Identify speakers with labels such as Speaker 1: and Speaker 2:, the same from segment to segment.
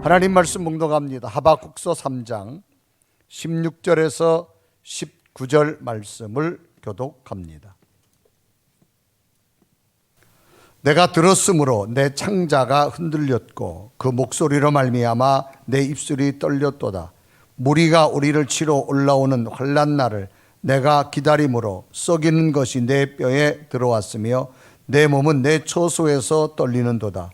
Speaker 1: 하나님 말씀 묵독합니다. 하박국서 3장 16절에서 19절 말씀을 교독합니다. 내가 들었으므로 내 창자가 흔들렸고 그 목소리로 말미암아 내 입술이 떨렸도다. 무리가 우리를 치러 올라오는 환난 날을 내가 기다림으로 썩이는 것이 내 뼈에 들어왔으며 내 몸은 내 처소에서 떨리는도다.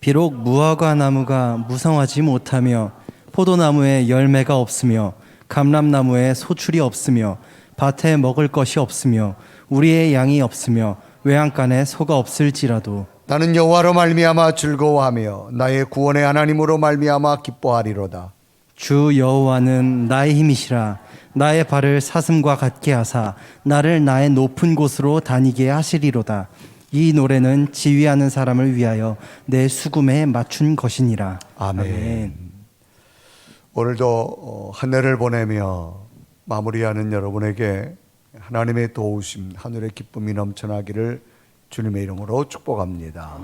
Speaker 2: 비록 무화과 나무가 무성하지 못하며 포도나무에 열매가 없으며 감람나무에 소출이 없으며 밭에 먹을 것이 없으며 우리의 양이 없으며 외양간에 소가 없을지라도
Speaker 1: 나는 여호와로 말미암아 즐거워하며 나의 구원의 하나님으로 말미암아 기뻐하리로다.
Speaker 2: 주 여호와는 나의 힘이시라. 나의 발을 사슴과 같게 하사 나를 나의 높은 곳으로 다니게 하시리로다. 이 노래는 지휘하는 사람을 위하여 내 수금에 맞춘 것이니라.
Speaker 1: 아멘. 오늘도 한 해를 보내며 마무리하는 여러분에게 하나님의 도우심, 하늘의 기쁨이 넘쳐나기를 주님의 이름으로 축복합니다.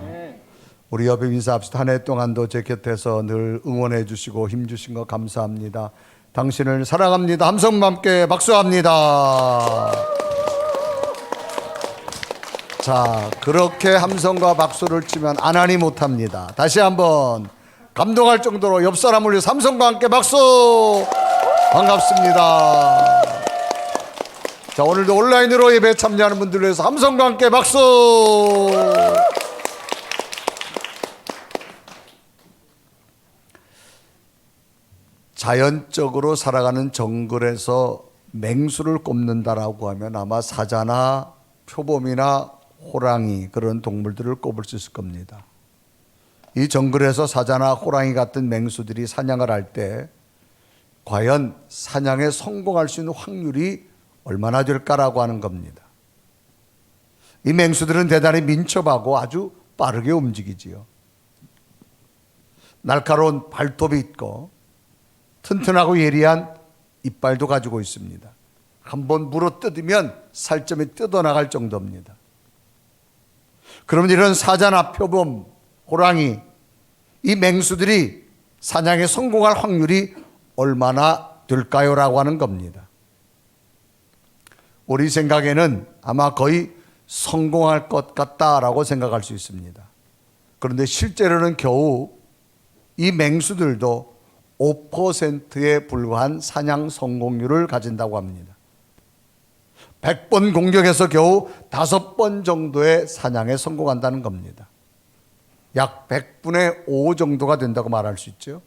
Speaker 1: 우리 옆에 인사합시다. 한 해 동안도 제 곁에서 늘 응원해 주시고 힘 주신 거 감사합니다. 당신을 사랑합니다. 함성과 함께 박수합니다. 자, 그렇게 함성과 박수를 치면 안 하니 못합니다. 다시 한번 감동할 정도로 옆 사람을 위해 함성과 함께 박수. 반갑습니다. 자, 오늘도 온라인으로 예배 참여하는 분들을 위해서 함성과 함께 박수. 자연적으로 살아가는 정글에서 맹수를 꼽는다라고 하면 아마 사자나 표범이나 호랑이, 그런 동물들을 꼽을 수 있을 겁니다. 이 정글에서 사자나 호랑이 같은 맹수들이 사냥을 할 때 과연 사냥에 성공할 수 있는 확률이 얼마나 될까라고 하는 겁니다. 이 맹수들은 대단히 민첩하고 아주 빠르게 움직이지요. 날카로운 발톱이 있고 튼튼하고 예리한 이빨도 가지고 있습니다. 한번 물어뜯으면 살점이 뜯어나갈 정도입니다. 그러면 이런 사자나 표범, 호랑이, 이 맹수들이 사냥에 성공할 확률이 얼마나 될까요? 라고 하는 겁니다. 우리 생각에는 아마 거의 성공할 것 같다라고 생각할 수 있습니다. 그런데 실제로는 겨우 이 맹수들도 5%에 불과한 사냥 성공률을 가진다고 합니다. 100번 공격해서 겨우 5번 정도의 사냥에 성공한다는 겁니다. 약 100분의 5 정도가 된다고 말할 수 있죠.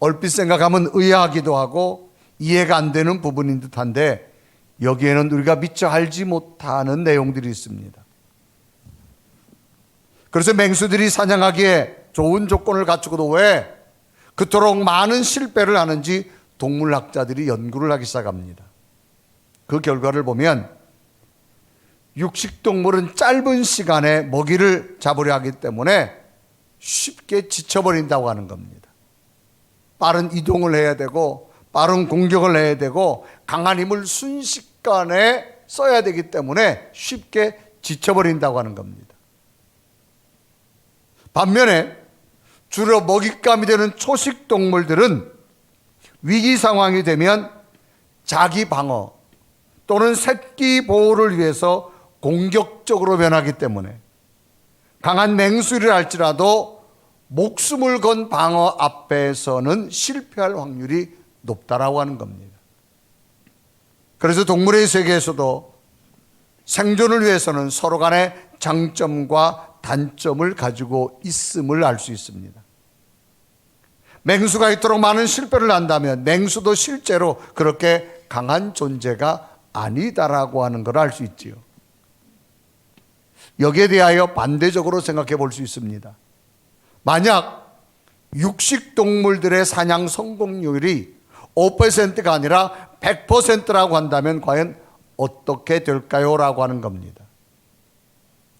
Speaker 1: 얼핏 생각하면 의아하기도 하고 이해가 안 되는 부분인 듯한데 여기에는 우리가 미처 알지 못하는 내용들이 있습니다. 그래서 맹수들이 사냥하기에 좋은 조건을 갖추고도 왜 그토록 많은 실패를 하는지 동물학자들이 연구를 하기 시작합니다. 그 결과를 보면 육식동물은 짧은 시간에 먹이를 잡으려 하기 때문에 쉽게 지쳐버린다고 하는 겁니다. 빠른 이동을 해야 되고 빠른 공격을 해야 되고 강한 힘을 순식간에 써야 되기 때문에 쉽게 지쳐버린다고 하는 겁니다. 반면에 주로 먹잇감이 되는 초식동물들은 위기 상황이 되면 자기 방어 또는 새끼 보호를 위해서 공격적으로 변하기 때문에 강한 맹수를 할지라도 목숨을 건 방어 앞에서는 실패할 확률이 높다라고 하는 겁니다. 그래서 동물의 세계에서도 생존을 위해서는 서로 간의 장점과 단점을 가지고 있음을 알 수 있습니다. 맹수가 이토록 많은 실패를 한다면 맹수도 실제로 그렇게 강한 존재가 아니다라고 하는 걸 알 수 있지요. 여기에 대하여 반대적으로 생각해 볼 수 있습니다. 만약 육식동물들의 사냥 성공률이 5%가 아니라 100%라고 한다면 과연 어떻게 될까요? 라고 하는 겁니다.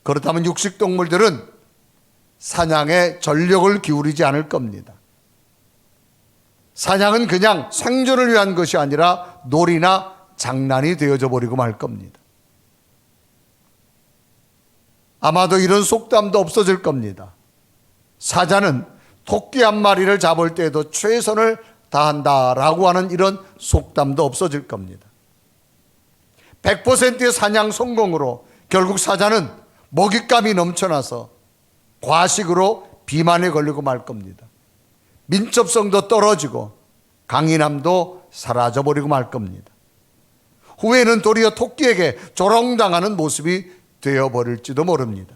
Speaker 1: 그렇다면 육식동물들은 사냥에 전력을 기울이지 않을 겁니다. 사냥은 그냥 생존을 위한 것이 아니라 놀이나 장난이 되어져 버리고 말 겁니다. 아마도 이런 속담도 없어질 겁니다. 사자는 토끼 한 마리를 잡을 때에도 최선을 다한다라고 하는 이런 속담도 없어질 겁니다. 100%의 사냥 성공으로 결국 사자는 먹잇감이 넘쳐나서 과식으로 비만에 걸리고 말 겁니다. 민첩성도 떨어지고 강인함도 사라져버리고 말 겁니다. 후에는 도리어 토끼에게 조롱당하는 모습이 되어버릴지도 모릅니다.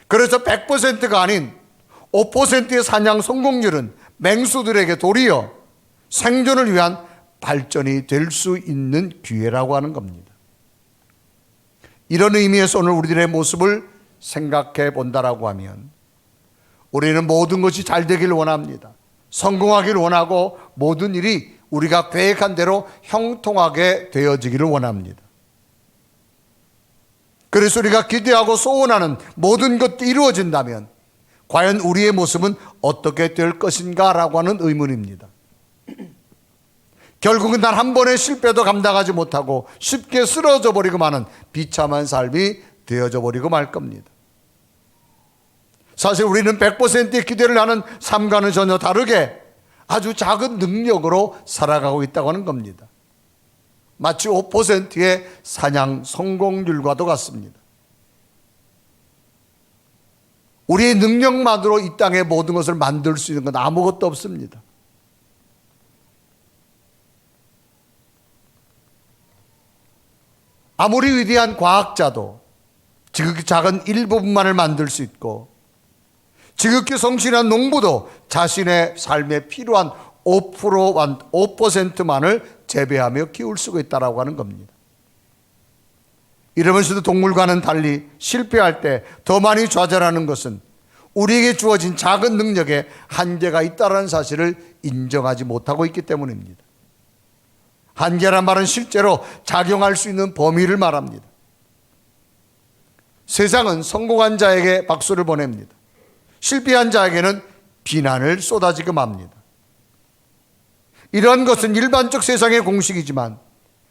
Speaker 1: 그래서 100%가 아닌 5%의 사냥 성공률은 맹수들에게 도리어 생존을 위한 발전이 될 수 있는 기회라고 하는 겁니다. 이런 의미에서 오늘 우리들의 모습을 생각해 본다라고 하면 우리는 모든 것이 잘 되기를 원합니다. 성공하기를 원하고 모든 일이 우리가 계획한 대로 형통하게 되어지기를 원합니다. 그래서 우리가 기대하고 소원하는 모든 것들이 이루어진다면 과연 우리의 모습은 어떻게 될 것인가 라고 하는 의문입니다. 결국은 단 한 번의 실패도 감당하지 못하고 쉽게 쓰러져 버리고 마는 비참한 삶이 되어져 버리고 말 겁니다. 사실 우리는 100%의 기대를 하는 삶과는 전혀 다르게 아주 작은 능력으로 살아가고 있다고 하는 겁니다. 마치 5%의 사냥 성공률과도 같습니다. 우리의 능력만으로 이 땅의 모든 것을 만들 수 있는 건 아무것도 없습니다. 아무리 위대한 과학자도 지극히 작은 일부분만을 만들 수 있고 지극히 성실한 농부도 자신의 삶에 필요한 5%만을 재배하며 키울 수가 있다고 하는 겁니다. 이러면서도 동물과는 달리 실패할 때 더 많이 좌절하는 것은 우리에게 주어진 작은 능력에 한계가 있다는 사실을 인정하지 못하고 있기 때문입니다. 한계란 말은 실제로 작용할 수 있는 범위를 말합니다. 세상은 성공한 자에게 박수를 보냅니다. 실패한 자에게는 비난을 쏟아지게 합니다. 이러한 것은 일반적 세상의 공식이지만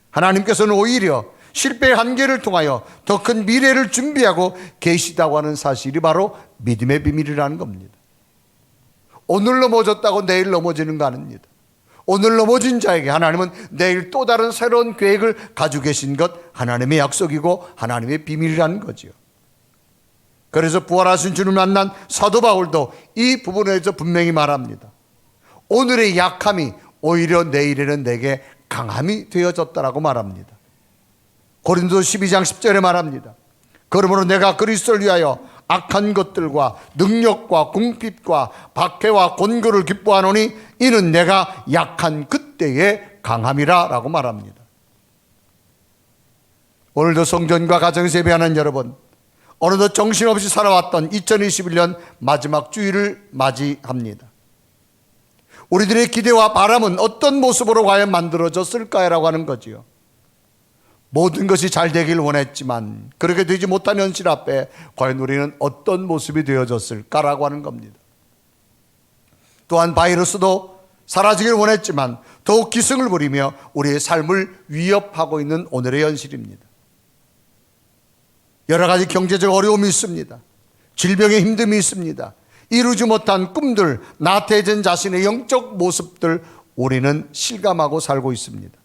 Speaker 1: 하나님께서는 오히려 실패의 한계를 통하여 더 큰 미래를 준비하고 계시다고 하는 사실이 바로 믿음의 비밀이라는 겁니다. 오늘 넘어졌다고 내일 넘어지는 거 아닙니다. 오늘 넘어진 자에게 하나님은 내일 또 다른 새로운 계획을 가지고 계신 것 하나님의 약속이고 하나님의 비밀이라는 거지요. 그래서 부활하신 주를 만난 사도 바울도 이 부분에서 분명히 말합니다. 오늘의 약함이 오히려 내일에는 내게 강함이 되어졌다라고 말합니다. 고린도서 12장 10절에 말합니다. 그러므로 내가 그리스도를 위하여 악한 것들과 능력과 궁핍과 박해와 곤고를 기뻐하노니 이는 내가 약한 그때의 강함이라 라고 말합니다. 오늘도 성전과 가정에서 예배하는 여러분, 어느덧 정신없이 살아왔던 2021년 마지막 주일을 맞이합니다. 우리들의 기대와 바람은 어떤 모습으로 과연 만들어졌을까라고 하는 거지요. 모든 것이 잘 되길 원했지만 그렇게 되지 못한 현실 앞에 과연 우리는 어떤 모습이 되어졌을까라고 하는 겁니다. 또한 바이러스도 사라지길 원했지만 더욱 기승을 부리며 우리의 삶을 위협하고 있는 오늘의 현실입니다. 여러 가지 경제적 어려움이 있습니다. 질병의 힘듦이 있습니다. 이루지 못한 꿈들, 나태해진 자신의 영적 모습들 우리는 실감하고 살고 있습니다.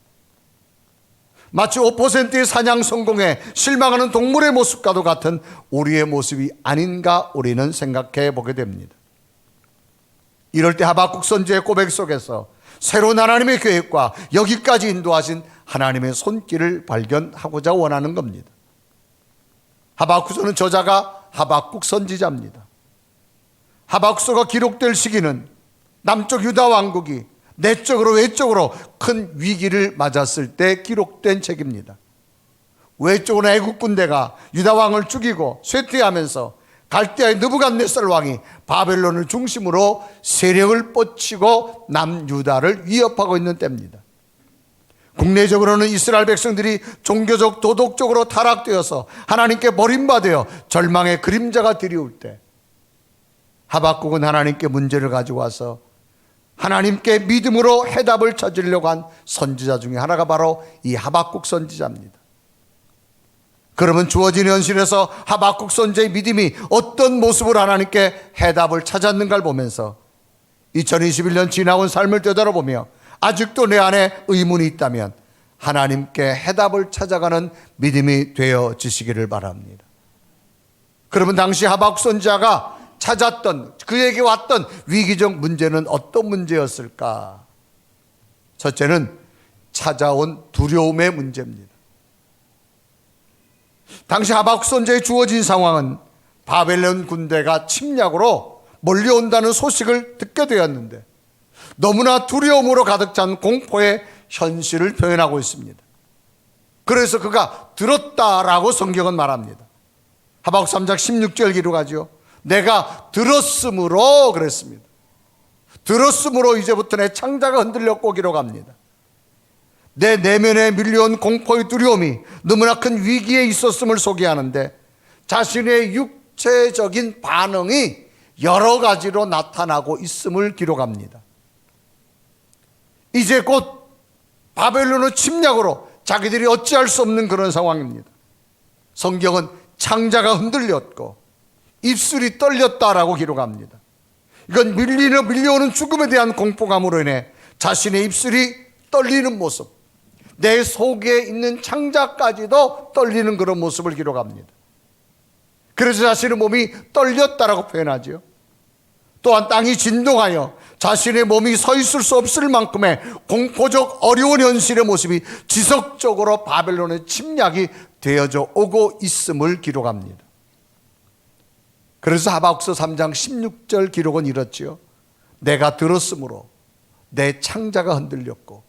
Speaker 1: 마치 5%의 사냥 성공에 실망하는 동물의 모습과도 같은 우리의 모습이 아닌가 우리는 생각해 보게 됩니다. 이럴 때 하박국 선지의 고백 속에서 새로운 하나님의 계획과 여기까지 인도하신 하나님의 손길을 발견하고자 원하는 겁니다. 하박국서는 저자가 하박국 선지자입니다. 하박국서가 기록될 시기는 남쪽 유다 왕국이 내적으로 외적으로 큰 위기를 맞았을 때 기록된 책입니다. 외적으로 애국 군대가 유다 왕을 죽이고 쇠퇴하면서 갈대아의 느부갓네살 왕이 바벨론을 중심으로 세력을 뻗치고 남유다를 위협하고 있는 때입니다. 국내적으로는 이스라엘 백성들이 종교적 도덕적으로 타락되어서 하나님께 버림받아 절망의 그림자가 드리울 때 하박국은 하나님께 문제를 가지고 와서 하나님께 믿음으로 해답을 찾으려고 한 선지자 중에 하나가 바로 이 하박국 선지자입니다. 그러면 주어진 현실에서 하박국 선지자의 믿음이 어떤 모습으로 하나님께 해답을 찾았는가를 보면서 2021년 지나온 삶을 되돌아보며 아직도 내 안에 의문이 있다면 하나님께 해답을 찾아가는 믿음이 되어지시기를 바랍니다. 그러면 당시 하박국 선지자가 찾았던, 그에게 왔던 위기적 문제는 어떤 문제였을까? 첫째는 찾아온 두려움의 문제입니다. 당시 하박국 선지자에 주어진 상황은 바벨론 군대가 침략으로 몰려온다는 소식을 듣게 되었는데 너무나 두려움으로 가득 찬 공포의 현실을 표현하고 있습니다. 그래서 그가 들었다라고 성경은 말합니다. 하박국 3장 16절 기록하죠. 내가 들었으므로 그랬습니다. 들었으므로 이제부터 내 창자가 흔들렸고 기록합니다. 내 내면에 밀려온 공포의 두려움이 너무나 큰 위기에 있었음을 소개하는데 자신의 육체적인 반응이 여러 가지로 나타나고 있음을 기록합니다. 이제 곧 바벨론의 침략으로 자기들이 어찌할 수 없는 그런 상황입니다. 성경은 창자가 흔들렸고 입술이 떨렸다라고 기록합니다. 이건 밀려오는 죽음에 대한 공포감으로 인해 자신의 입술이 떨리는 모습, 내 속에 있는 창자까지도 떨리는 그런 모습을 기록합니다. 그래서 자신의 몸이 떨렸다라고 표현하죠. 또한 땅이 진동하여 자신의 몸이 서 있을 수 없을 만큼의 공포적 어려운 현실의 모습이 지속적으로 바벨론의 침략이 되어져 오고 있음을 기록합니다. 그래서 하박국서 3장 16절 기록은 이렇지요. 내가 들었으므로 내 창자가 흔들렸고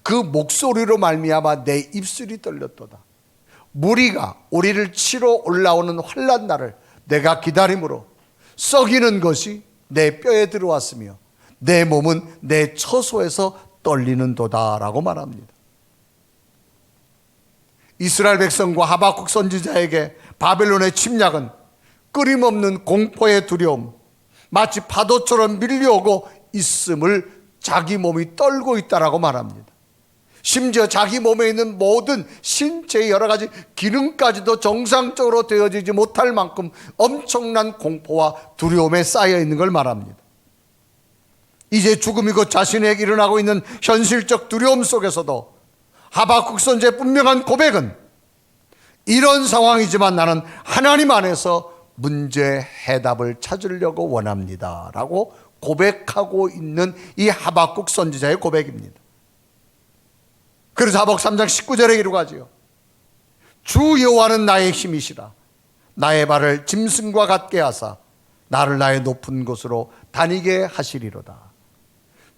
Speaker 1: 그 목소리로 말미암아 내 입술이 떨렸도다. 무리가 우리를 치러 올라오는 환난 날을 내가 기다림으로 썩이는 것이 내 뼈에 들어왔으며 내 몸은 내 처소에서 떨리는도다라고 말합니다. 이스라엘 백성과 하박국 선지자에게 바벨론의 침략은 끊임없는 공포의 두려움, 마치 파도처럼 밀려오고 있음을 자기 몸이 떨고 있다라고 말합니다. 심지어 자기 몸에 있는 모든 신체의 여러 가지 기능까지도 정상적으로 되어지지 못할 만큼 엄청난 공포와 두려움에 쌓여 있는 걸 말합니다. 이제 죽음이 곧 자신에게 일어나고 있는 현실적 두려움 속에서도 하박국 선지자의 분명한 고백은 이런 상황이지만 나는 하나님 안에서 문제 해답을 찾으려고 원합니다 라고 고백하고 있는 이 하박국 선지자의 고백입니다. 그래서 하박국 3장 19절에 기록하지요. 주 여호와는 나의 힘이시라. 나의 발을 짐승과 같게 하사 나를 나의 높은 곳으로 다니게 하시리로다.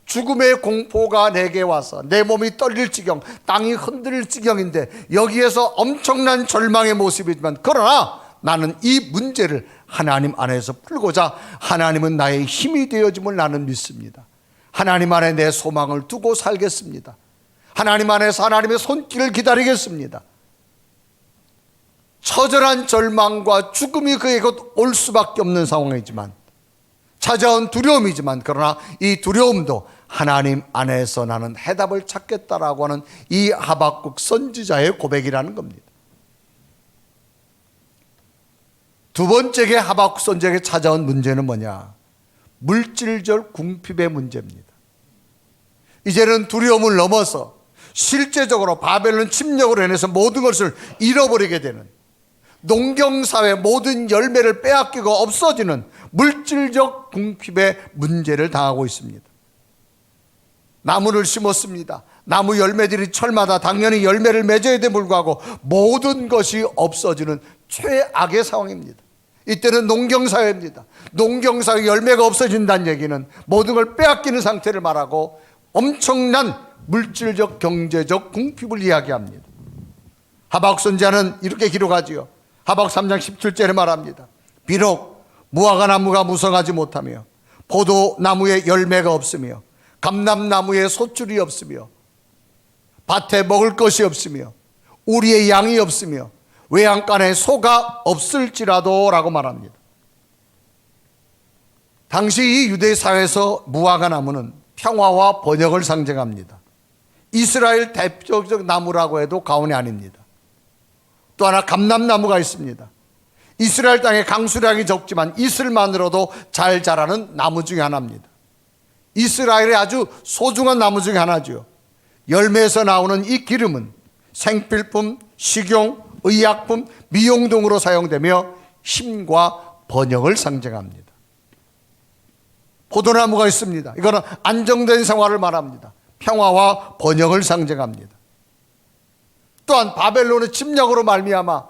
Speaker 1: 죽음의 공포가 내게 와서 내 몸이 떨릴 지경, 땅이 흔들릴 지경인데 여기에서 엄청난 절망의 모습이지만 그러나 나는 이 문제를 하나님 안에서 풀고자 하나님은 나의 힘이 되어짐을 나는 믿습니다. 하나님 안에 내 소망을 두고 살겠습니다. 하나님 안에서 하나님의 손길을 기다리겠습니다. 처절한 절망과 죽음이 그에게 올 수밖에 없는 상황이지만 찾아온 두려움이지만 그러나 이 두려움도 하나님 안에서 나는 해답을 찾겠다라고 하는 이 하박국 선지자의 고백이라는 겁니다. 두 번째에 하박국 선지자에게 찾아온 문제는 뭐냐? 물질적 궁핍의 문제입니다. 이제는 두려움을 넘어서 실제적으로 바벨론 침략으로 인해서 모든 것을 잃어버리게 되는, 농경사회 모든 열매를 빼앗기고 없어지는 물질적 궁핍의 문제를 당하고 있습니다. 나무를 심었습니다. 나무 열매들이 철마다 당연히 열매를 맺어야 돼 불구하고 모든 것이 없어지는 최악의 상황입니다. 이때는 농경사회입니다. 농경사회 열매가 없어진다는 얘기는 모든 걸 빼앗기는 상태를 말하고 엄청난 물질적 경제적 궁핍을 이야기합니다. 하박국 선지자는 이렇게 기록하지요. 하박국 3장 17절에 말합니다. 비록 무화과 나무가 무성하지 못하며 포도나무에 열매가 없으며 감람나무에 소출이 없으며 밭에 먹을 것이 없으며 우리의 양이 없으며 외양간에 소가 없을지라도 라고 말합니다. 당시 이 유대 사회에서 무화과 나무는 평화와 번영을 상징합니다. 이스라엘 대표적 나무라고 해도 과언이 아닙니다. 또 하나 감람나무가 있습니다. 이스라엘 땅에 강수량이 적지만 이슬만으로도 잘 자라는 나무 중에 하나입니다. 이스라엘의 아주 소중한 나무 중에 하나죠. 열매에서 나오는 이 기름은 생필품, 식용, 의약품, 미용 등으로 사용되며 힘과 번영을 상징합니다. 포도나무가 있습니다. 이거는 안정된 생활을 말합니다. 평화와 번영을 상징합니다. 또한 바벨론의 침략으로 말미암아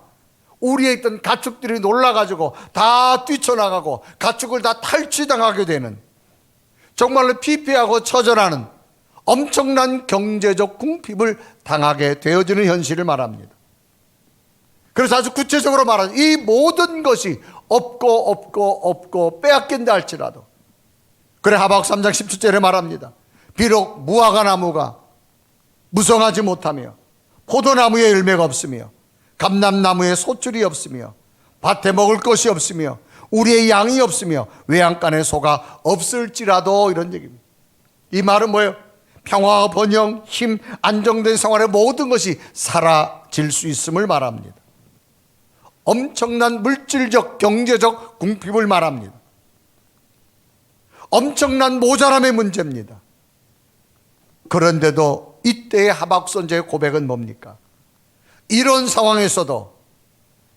Speaker 1: 우리에 있던 가축들이 놀라가지고 다 뛰쳐나가고 가축을 다 탈취당하게 되는, 정말로 피폐하고 처절하는 엄청난 경제적 궁핍을 당하게 되어지는 현실을 말합니다. 그래서 아주 구체적으로 말하는 이 모든 것이 없고 빼앗긴다 할지라도, 그래 하박국 3장 17절에 말합니다. 비록 무화과 나무가 무성하지 못하며 포도나무에 열매가 없으며 감람나무에 소출이 없으며 밭에 먹을 것이 없으며 우리의 양이 없으며 외양간에 소가 없을지라도, 이런 얘기입니다. 이 말은 뭐예요? 평화와 번영, 힘, 안정된 생활의 모든 것이 사라질 수 있음을 말합니다. 엄청난 물질적, 경제적 궁핍을 말합니다. 엄청난 모자람의 문제입니다. 그런데도 이때의 하박국 선지자의 고백은 뭡니까? 이런 상황에서도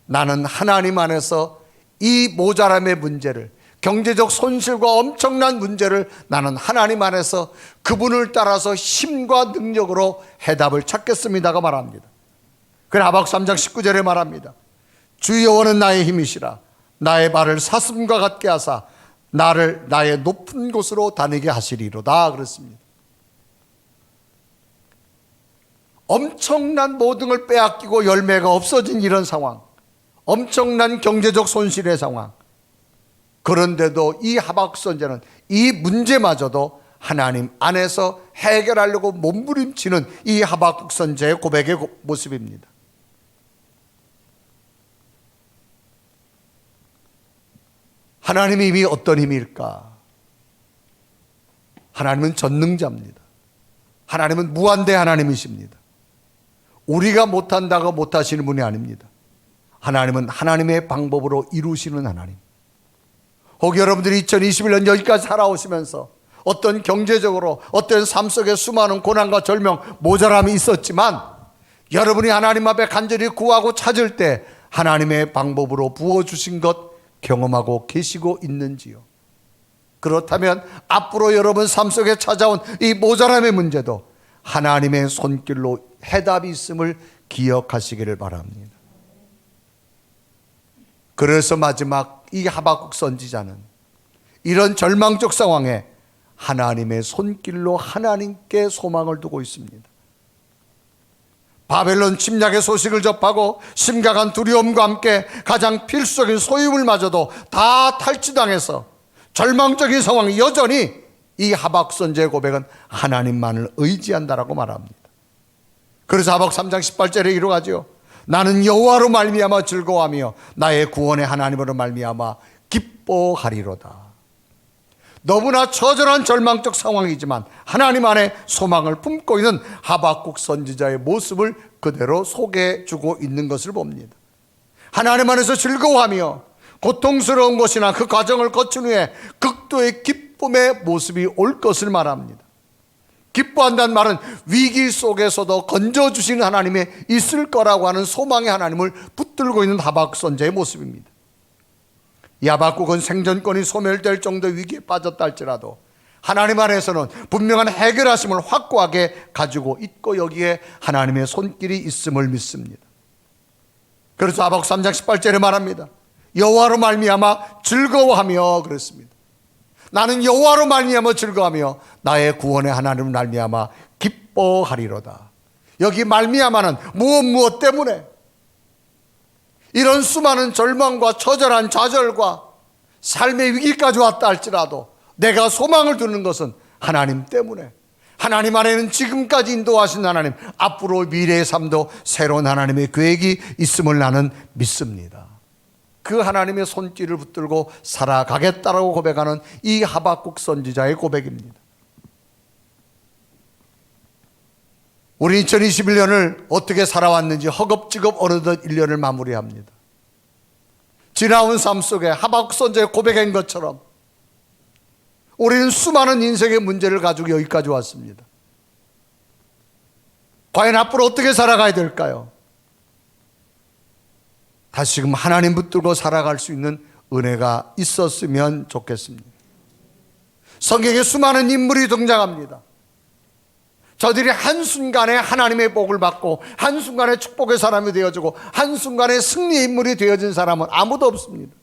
Speaker 1: 나는 하나님 안에서 이 모자람의 문제를, 경제적 손실과 엄청난 문제를 나는 하나님 안에서 그분을 따라서 힘과 능력으로 해답을 찾겠습니다가 말합니다. 그래 하박국 3장 19절에 말합니다. 주 여호와는 나의 힘이시라. 나의 발을 사슴과 같게 하사 나를 나의 높은 곳으로 다니게 하시리로다 그랬습니다. 엄청난 모든 걸 빼앗기고 열매가 없어진 이런 상황, 엄청난 경제적 손실의 상황, 그런데도 이 하박국 선지자는 이 문제마저도 하나님 안에서 해결하려고 몸부림치는 이 하박국 선지자의 고백의 모습입니다. 하나님의 힘이 어떤 힘일까? 하나님은 전능자입니다. 하나님은 무한대 하나님이십니다. 우리가 못한다고 못하시는 분이 아닙니다. 하나님은 하나님의 방법으로 이루시는 하나님. 혹 여러분들이 2021년 여기까지 살아오시면서 어떤 경제적으로 어떤 삶 속에 수많은 고난과 절명, 모자람이 있었지만 여러분이 하나님 앞에 간절히 구하고 찾을 때 하나님의 방법으로 부어주신 것 경험하고 계시고 있는지요? 그렇다면 앞으로 여러분 삶 속에 찾아온 이 모자람의 문제도 하나님의 손길로 해답이 있음을 기억하시기를 바랍니다. 그래서 마지막 이 하박국 선지자는 이런 절망적 상황에 하나님의 손길로 하나님께 소망을 두고 있습니다. 바벨론 침략의 소식을 접하고 심각한 두려움과 함께 가장 필수적인 소유물마저도 다 탈취당해서 절망적인 상황이 여전히 이 하박국 선지자의 고백은 하나님만을 의지한다라고 말합니다. 그래서 하박국 3장 18절에 이루어가죠. 나는 여호와로 말미암아 즐거워하며 나의 구원의 하나님으로 말미암아 기뻐하리로다. 너무나 처절한 절망적 상황이지만 하나님 안에 소망을 품고 있는 하박국 선지자의 모습을 그대로 소개해주고 있는 것을 봅니다. 하나님 안에서 즐거워하며 고통스러운 것이나 그 과정을 거친 후에 극도의 기쁨의 모습이 올 것을 말합니다. 기뻐한다는 말은 위기 속에서도 건져주시는 하나님이 있을 거라고 하는 소망의 하나님을 붙들고 있는 하박국 선지자의 모습입니다. 이 하박국은 생존권이 소멸될 정도의 위기에 빠졌다 할지라도 하나님 안에서는 분명한 해결하심을 확고하게 가지고 있고 여기에 하나님의 손길이 있음을 믿습니다. 그래서 하박국 3장 18절에 말합니다. 여호와로 말미암아 즐거워하며 그랬습니다. 나는 여호와로 말미암아 즐거워하며 나의 구원의 하나님을 말미암아 기뻐하리로다. 여기 말미암아는 무엇 때문에 이런 수많은 절망과 처절한 좌절과 삶의 위기까지 왔다 할지라도 내가 소망을 두는 것은 하나님 때문에, 하나님 안에는 지금까지 인도하신 하나님, 앞으로 미래의 삶도 새로운 하나님의 계획이 있음을 나는 믿습니다. 그 하나님의 손길을 붙들고 살아가겠다라고 고백하는 이 하박국 선지자의 고백입니다. 우리 2021년을 어떻게 살아왔는지 허겁지겁 어느덧 1년을 마무리합니다. 지나온 삶 속에 하박국 선지자의 고백한 것처럼 우리는 수많은 인생의 문제를 가지고 여기까지 왔습니다. 과연 앞으로 어떻게 살아가야 될까요? 다시금 하나님 붙들고 살아갈 수 있는 은혜가 있었으면 좋겠습니다. 성경에 수많은 인물이 등장합니다. 저들이 한순간에 하나님의 복을 받고 한순간에 축복의 사람이 되어지고 한순간에 승리의 인물이 되어진 사람은 아무도 없습니다.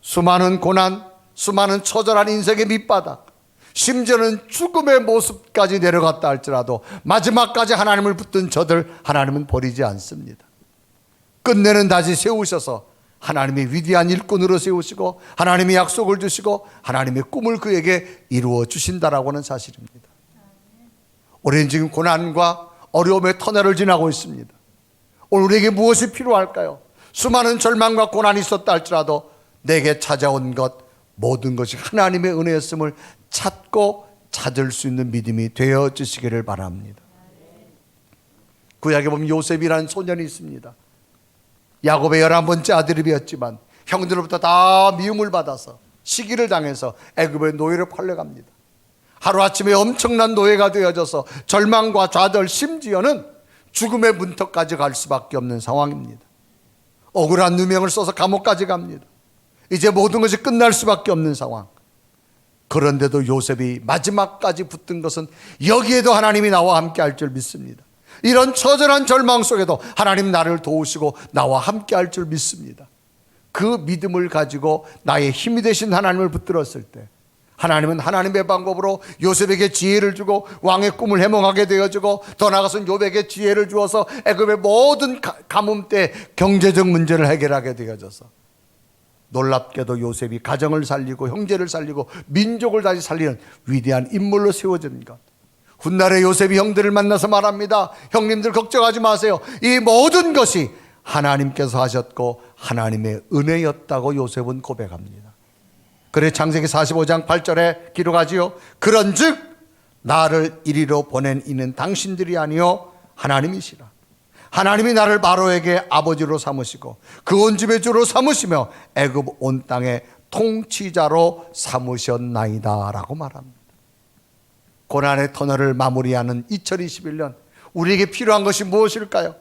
Speaker 1: 수많은 고난, 수많은 처절한 인생의 밑바닥, 심지어는 죽음의 모습까지 내려갔다 할지라도 마지막까지 하나님을 붙든 저들 하나님은 버리지 않습니다. 끝내는 다시 세우셔서 하나님의 위대한 일꾼으로 세우시고 하나님의 약속을 주시고 하나님의 꿈을 그에게 이루어 주신다라고 하는 사실입니다. 우리는 지금 고난과 어려움의 터널을 지나고 있습니다. 오늘 우리에게 무엇이 필요할까요? 수많은 절망과 고난이 있었다 할지라도 내게 찾아온 것 모든 것이 하나님의 은혜였음을 찾고 찾을 수 있는 믿음이 되어지시기를 바랍니다. 구약에 보면 요셉이라는 소년이 있습니다. 야곱의 11번째 아들이었지만 형들로부터 다 미움을 받아서 시기를 당해서 애굽의 노예로 팔려갑니다. 하루아침에 엄청난 노예가 되어져서 절망과 좌절, 심지어는 죽음의 문턱까지 갈 수밖에 없는 상황입니다. 억울한 누명을 써서 감옥까지 갑니다. 이제 모든 것이 끝날 수밖에 없는 상황. 그런데도 요셉이 마지막까지 붙든 것은 여기에도 하나님이 나와 함께 할 줄 믿습니다. 이런 처절한 절망 속에도 하나님 나를 도우시고 나와 함께 할 줄 믿습니다. 그 믿음을 가지고 나의 힘이 되신 하나님을 붙들었을 때 하나님은 하나님의 방법으로 요셉에게 지혜를 주고 왕의 꿈을 해몽하게 되어주고 더 나아가서는 요셉에게 지혜를 주어서 애굽의 모든 가뭄 때 경제적 문제를 해결하게 되어져서 놀랍게도 요셉이 가정을 살리고 형제를 살리고 민족을 다시 살리는 위대한 인물로 세워지는 것. 훗날에 요셉이 형들을 만나서 말합니다. 형님들 걱정하지 마세요. 이 모든 것이 하나님께서 하셨고 하나님의 은혜였다고 요셉은 고백합니다. 그래 창세기 45장 8절에 기록하지요. 그런즉 나를 이리로 보낸 이는 당신들이 아니요 하나님이시라. 하나님이 나를 바로에게 아버지로 삼으시고 그 온 집의 주로 삼으시며 애굽 온 땅의 통치자로 삼으셨나이다 라고 말합니다. 고난의 터널을 마무리하는 2021년 우리에게 필요한 것이 무엇일까요?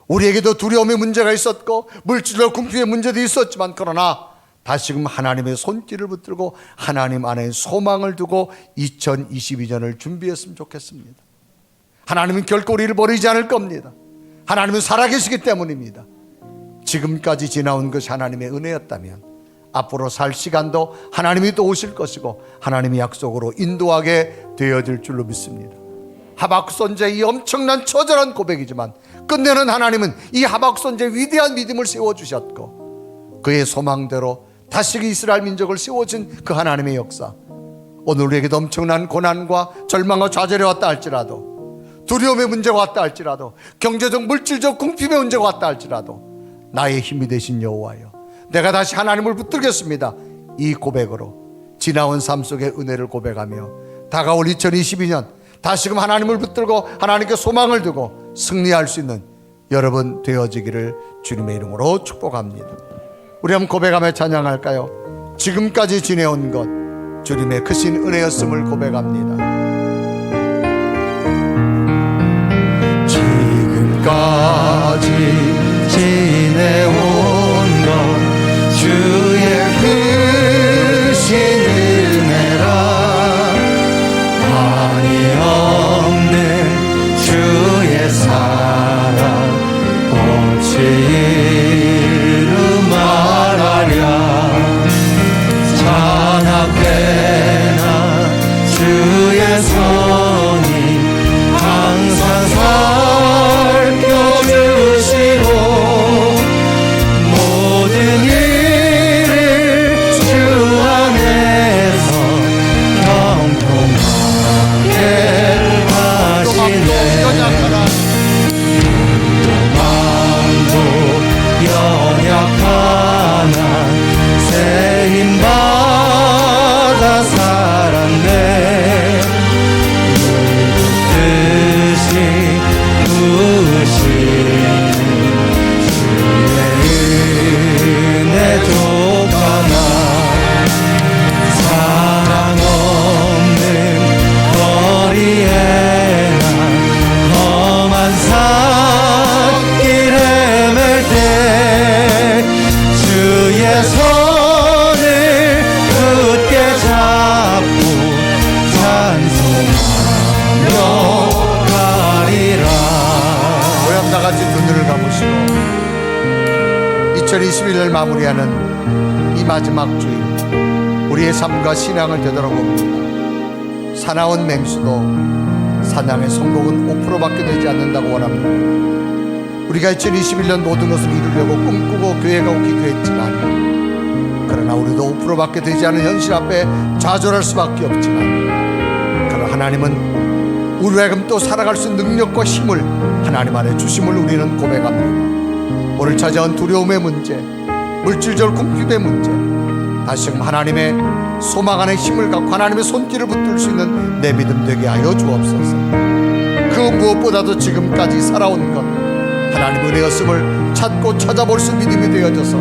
Speaker 1: 우리에게도 두려움의 문제가 있었고 물질적 궁핍의 문제도 있었지만 그러나 다시금 하나님의 손길을 붙들고 하나님 안에 소망을 두고 2022년을 준비했으면 좋겠습니다. 하나님은 결코 우리를 버리지 않을 겁니다. 하나님은 살아계시기 때문입니다. 지금까지 지나온 것이 하나님의 은혜였다면 앞으로 살 시간도 하나님이 도우실 것이고 하나님의 약속으로 인도하게 되어질 줄로 믿습니다. 하박국 선지자의 이 엄청난 처절한 고백이지만 끝내는 하나님은 이 하박국 선지자의 위대한 믿음을 세워주셨고 그의 소망대로 다시 이스라엘 민족을 세워진 그 하나님의 역사, 오늘 우리에게도 엄청난 고난과 절망과 좌절이 왔다 할지라도 두려움의 문제가 왔다 할지라도 경제적 물질적 궁핍의 문제가 왔다 할지라도 나의 힘이 되신 여호와여 내가 다시 하나님을 붙들겠습니다. 이 고백으로 지나온 삶 속의 은혜를 고백하며 다가올 2022년 다시금 하나님을 붙들고 하나님께 소망을 두고 승리할 수 있는 여러분 되어지기를 주님의 이름으로 축복합니다. 우리 한번 고백하며 찬양할까요? 지금까지 지내온 것 주님의 크신 은혜였음을 고백합니다.
Speaker 2: 지금까지 지내온 것 주의 크신 은혜라 한이 없는 주의 사랑 어찌 이루 말하랴 잔악되나 주의 손이 항상 살펴주
Speaker 1: 2021년 마무리하는 이 마지막 주일, 우리의 삶과 신앙을 되돌아봅니다. 사나운 맹수도 사냥의 성공은 5%밖에 되지 않는다고 원합니다. 우리가 2021년 모든 것을 이루려고 꿈꾸고 교회가 오기도 했지만, 그러나 우리도 5%밖에 되지 않은 현실 앞에 좌절할 수밖에 없지만, 그러나 하나님은 우리가 지금 또 살아갈 수 있는 능력과 힘을 하나님 안에 주심을 우리는 고백합니다. 오늘 찾아온 두려움의 문제, 물질적 궁핍의 문제, 다시금 하나님의 소망 안에 힘을 갖고 하나님의 손길을 붙들 수 있는 내 믿음 되게 하여 주옵소서. 그 무엇보다도 지금까지 살아온 것, 하나님의 은혜였음을 찾고 찾아볼 수 있는 믿음이 되어져서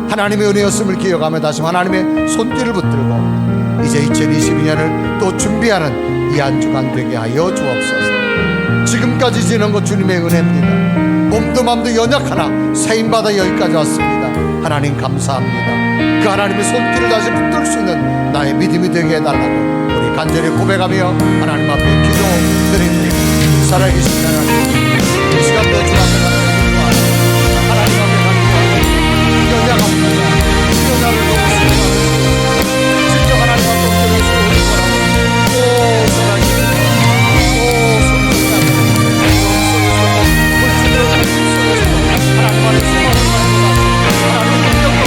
Speaker 1: 하나님의 은혜였음을 기억하며 다시 하나님의 손길을 붙들고 이제 2022년을 또 준비하는 이 한 주간 되게 하여 주옵소서. 지금까지 지낸 것 주님의 은혜입니다. 몸도 맘도 연약하나 세임받아 여기까지 왔습니다. 하나님 감사합니다. 그 하나님의 손길을 다시 붙들 수 있는 나의 믿음이 되게 해달라고 우리 간절히 고백하며 하나님 앞에 기도드립니다. 살아계신 하나님, 이 시간도 주 앞에 하나님 앞에 간구하고 연약합니다. 연약을 너무 심각합니다. 직접 하나님 앞에 엎드려서 우리 거라고 오 살아계신 오 손길이 하나님 안에 소망을 가지고 하나님 능력과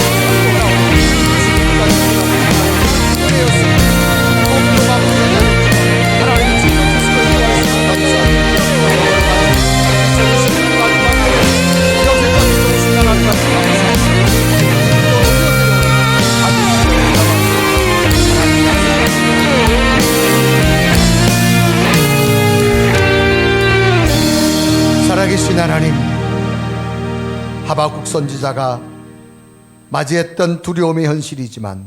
Speaker 1: 살아계신 하나님, 하박국 선지자가 맞이했던 두려움의 현실이지만,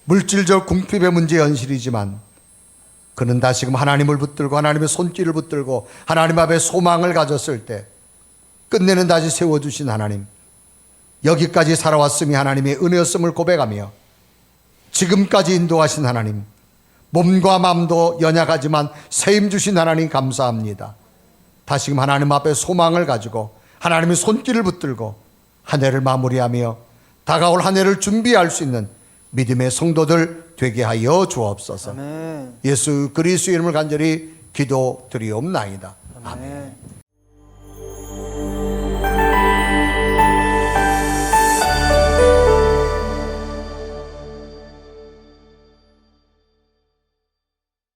Speaker 1: 물질적 궁핍의 문제의 현실이지만, 그는 다시금 하나님을 붙들고 하나님의 손길을 붙들고 하나님 앞에 소망을 가졌을 때 끝내는 다시 세워주신 하나님, 여기까지 살아왔음이 하나님의 은혜였음을 고백하며 지금까지 인도하신 하나님, 몸과 마음도 연약하지만 세임 주신 하나님 감사합니다. 다시금 하나님 앞에 소망을 가지고 하나님의 손길을 붙들고 한 해를 마무리하며 다가올 한 해를 준비할 수 있는 믿음의 성도들 되게 하여 주옵소서.
Speaker 2: 아멘.
Speaker 1: 예수 그리스도의 이름을 간절히 기도드리옵나이다. 아멘.